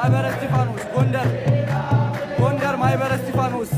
ማህበረ እስጢፋኖስ ጎንደር ማህበረ እስጢፋኖስ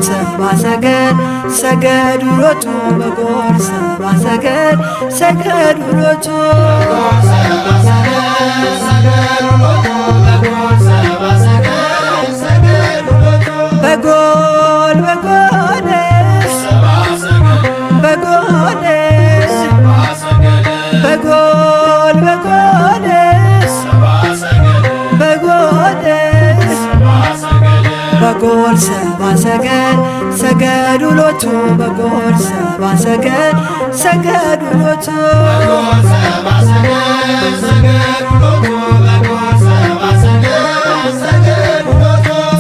ሰብአ ሰገል ሰገዱ ሎቱ በጎል ሰብአ ሰገል ሰገዱ ሎቱ በጎል በጎልስ በጎልስ በጎል በጎልስ በጎልስ በጎል ሰብአ ሰገል ሰገዱ ሎቱ በጎል ሰብአ ሰገል ሰገዱ ሎቱ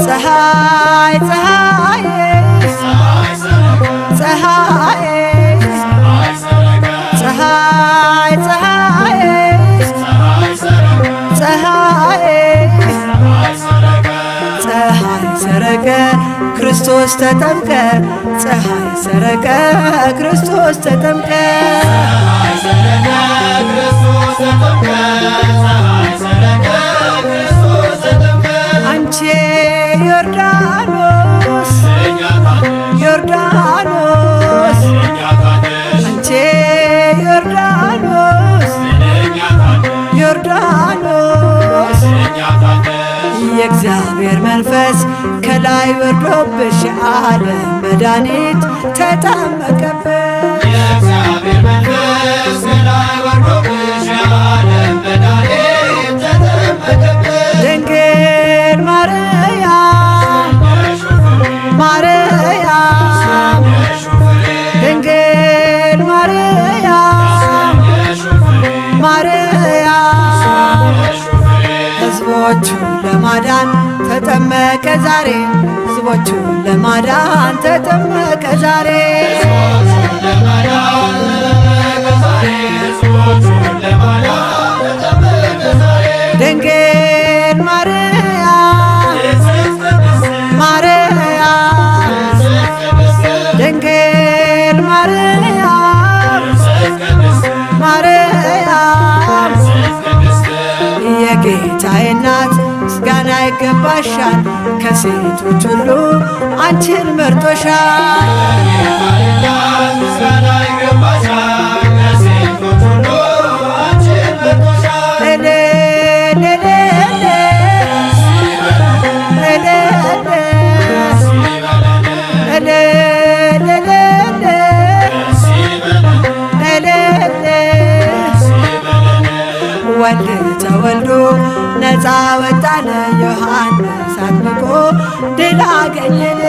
ፀሐይ ፀሐይ ፀሐይ ፀሐይ ፀሐይ ፀሐይ ሰረቀ ክርስቶስ ተጠምቀ ፀሐይ ሰረቀ ክርስቶስ ተጠምቀ አንቺ ዮርዳኖስ ዮርዳኖስ አንቺ ዮርዳኖስ ዮርዳኖስ የእግዚአብሔር መንፈስ ከላይ ወርዶብሽ የዓለም መድኃኒት ተጠመቀብሽ የእግዚአብሔር መንፈስ ከላይ ወርዶብሽ የዓለም መድኃኒት ተጠመቀብሽ ድንግል ማርያም ማርያም ድንግል ማርያም ማርያም ሕዝቦቹን ለማዳን ተጠመቀ ዛሬ ሕዝቦቹን ለማዳን ተጠመቀ ዛሬ ድንግል ማርያም ማርያም ድንግል ማርያም ማርያም የጌታዬ እናት ምስጋና ይገባሻል ከሴቶች ሁሉ አንቺን መርጦሻል ወልድ ተወልዶ ነፃ ወጣነ ዮሐንስ አጥምቆ ድል አገኘን